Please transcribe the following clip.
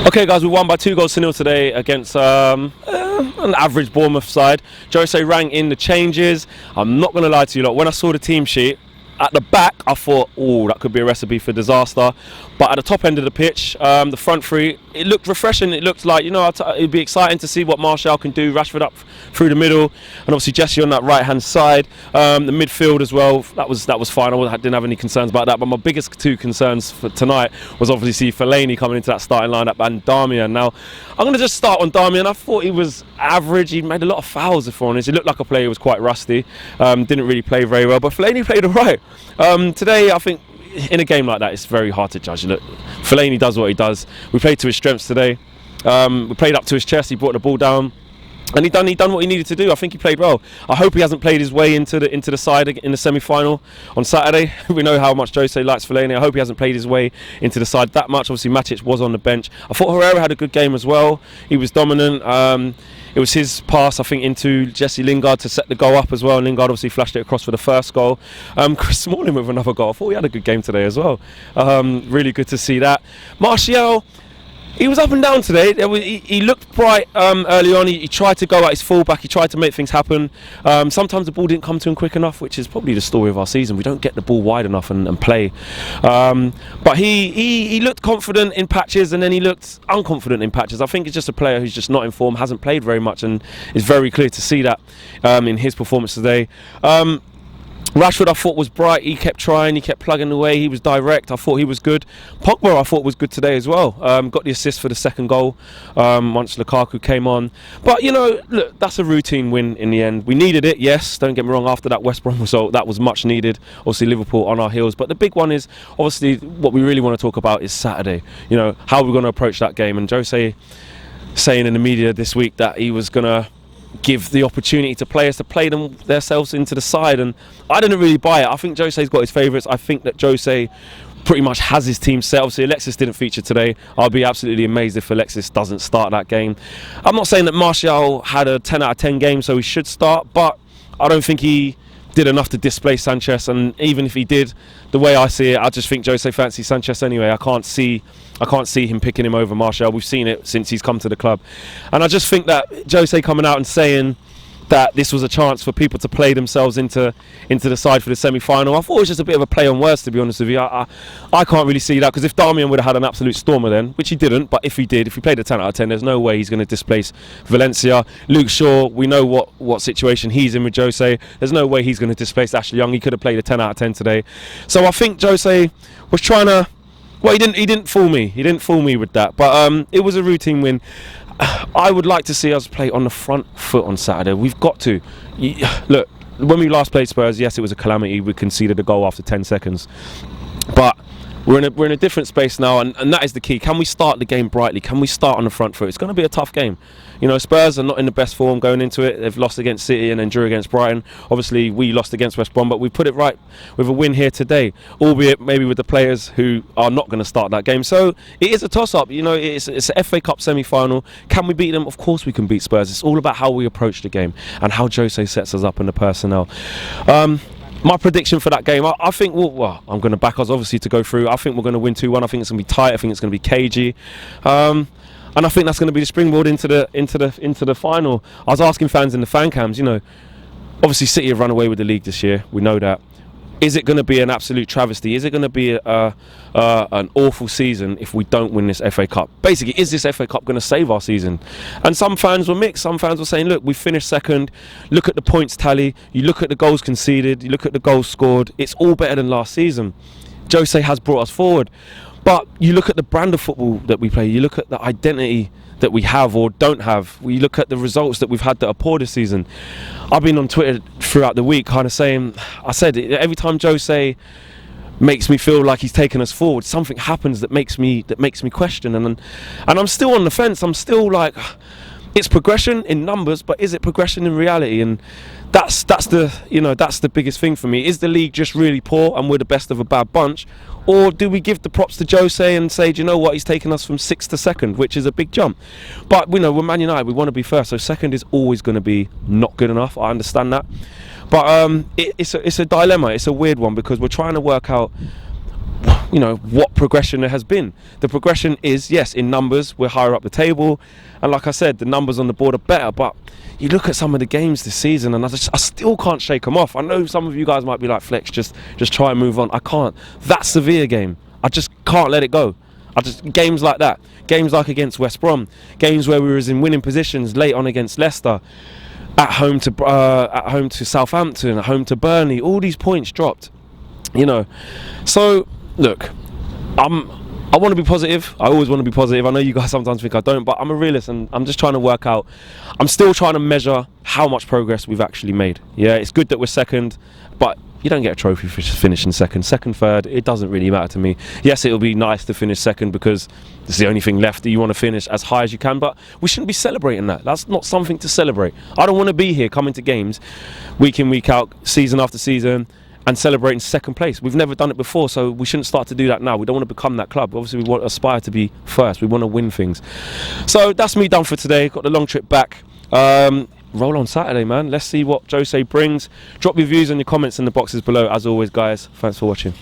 Okay guys, we won by 2-0 today against an average Bournemouth side. Jose rang in the changes. I'm not going to lie to you lot, when I saw the team sheet, at the back I thought, oh, that could be a recipe for disaster. But at the top end of the pitch, the front three, it looked refreshing. It looked like, it'd be exciting to see what Martial can do. Rashford up through the middle, and obviously Jesse on that right hand side. The midfield as well, that was fine. I didn't have any concerns about that. But my biggest two concerns for tonight was obviously Fellaini coming into that starting lineup and Darmian. Now, I'm going to just start on Darmian. I thought he was average. He made a lot of fouls, if I'm honest. He looked like a player who was quite rusty. Didn't really play very well, but Fellaini played all right. Today, I think in a game like that, it's very hard to judge. Look, Fellaini does what he does. We played to his strengths today. We played up to his chest. He brought the ball down, and he done what he needed to do. I think he played well. I hope he hasn't played his way into the side in the semi-final on Saturday. We know how much Jose likes Fellaini. I hope he hasn't played his way into the side that much. Obviously, Matic was on the bench. I thought Herrera had a good game as well. He was dominant. It was his pass, I think, into Jesse Lingard to set the goal up as well. And Lingard obviously flashed it across for the first goal. Chris Smalling with another goal. I thought he had a good game today as well. Really good to see that. Martial, he was up and down today. He looked bright early on. He tried to go at his fullback. He tried to make things happen. Sometimes the ball didn't come to him quick enough, which is probably the story of our season. We don't get the ball wide enough and play. But he looked confident in patches, and then he looked unconfident in patches. I think it's just a player who's just not in form, hasn't played very much, and it's very clear to see that in his performance today. Rashford, I thought, was bright. He kept trying, he kept plugging away, he was direct. I thought he was good. Pogba, I thought, was good today as well. Got the assist for the second goal once Lukaku came on. But, look, that's a routine win in the end. We needed it, yes, don't get me wrong, after that West Brom result, that was much needed. Obviously, Liverpool on our heels. But the big one is, obviously, what we really want to talk about is Saturday. How are we going to approach that game? And Jose saying in the media this week that he was going to give the opportunity to players to play themselves into the side, and I didn't really buy it. I think Jose's got his favourites. I think that Jose pretty much has his team set. Obviously, Alexis didn't feature today. I'll be absolutely amazed if Alexis doesn't start that game. I'm not saying that Martial had a 10 out of 10 game, so he should start, but I don't think he did enough to displace Sanchez, and even if he did, the way I see it, I just think Jose fancies Sanchez anyway. I can't see him picking him over Martial. We've seen it since he's come to the club, and I just think that Jose coming out and saying that this was a chance for people to play themselves into the side for the semi-final, I thought it was just a bit of a play on words, to be honest with you. I can't really see that, because if Darmian would have had an absolute stormer then, which he didn't, but if he played a 10 out of 10, there's no way he's going to displace Valencia. Luke Shaw, we know what situation he's in with Jose. There's no way he's going to displace Ashley Young. He could have played a 10 out of 10 today. So I think Jose was trying to, well, he didn't fool me. He didn't fool me with that. But it was a routine win. I would like to see us play on the front foot on Saturday. We've got to. Look, when we last played Spurs, yes, it was a calamity. We conceded a goal after 10 seconds. But we're in a different space now, and that is the key. Can we start the game brightly? Can we start on the front foot? It's going to be a tough game. Spurs are not in the best form going into it. They've lost against City and then drew against Brighton. Obviously, we lost against West Brom, but we put it right with a win here today, albeit maybe with the players who are not going to start that game. So it is a toss-up. It's an FA Cup semi-final. Can we beat them? Of course we can beat Spurs. It's all about how we approach the game and how Jose sets us up in the personnel. My prediction for that game, I think, well, I'm going to back us obviously to go through. I think we're going to win 2-1. I think it's going to be tight. I think it's going to be cagey. And I think that's going to be the springboard into the final. I was asking fans in the fan cams, obviously City have run away with the league this year. We know that. Is it going to be an absolute travesty? Is it going to be an awful season if we don't win this FA Cup? Basically, is this FA Cup going to save our season? And some fans were mixed. Some fans were saying, look, we finished second. Look at the points tally. You look at the goals conceded. You look at the goals scored. It's all better than last season. Jose has brought us forward. But you look at the brand of football that we play. You look at the identity that we have or don't have. We look at the results that we've had that are poor this season. I've been on Twitter throughout the week kind of saying, I said, every time Jose makes me feel like he's taken us forward, something happens that makes me question. And I'm still on the fence. I'm still like, it's progression in numbers, but is it progression in reality? And that's the biggest thing for me. Is the league just really poor and we're the best of a bad bunch? Or do we give the props to Jose and say, do you know what, he's taken us from 6th to 2nd, which is a big jump. But we're Man United, we want to be first, so 2nd is always going to be not good enough. I understand that. But it's a dilemma. It's a weird one, because we're trying to work out you know, what progression there has been. The progression is, yes, in numbers, we're higher up the table, and like I said, the numbers on the board are better, but you look at some of the games this season and I still can't shake them off. I know some of you guys might be like, Flex, just try and move on. I can't. That Sevilla game, I just can't let it go. Games like that, games like against West Brom, games where we was in winning positions late on against Leicester, at home to Southampton, at home to Burnley, all these points dropped, you know. So look, I want to be positive. I always want to be positive. I know you guys sometimes think I don't, but I'm a realist and I'm just trying to work out. I'm still trying to measure how much progress we've actually made. Yeah, it's good that we're second, but you don't get a trophy for finishing second, third. It doesn't really matter to me. Yes, it'll be nice to finish second because it's the only thing left that you want to finish as high as you can, but we shouldn't be celebrating that. That's not something to celebrate. I don't want to be here coming to games week in, week out, season after season, and celebrating second place. We've never done it before, so we shouldn't start to do that now. We don't want to become that club. Obviously, we want to aspire to be first. We want to win things. So that's me done for today. Got the long trip back. Roll on Saturday, man. Let's see what Jose brings. Drop your views and your comments in the boxes below. As always, guys, thanks for watching.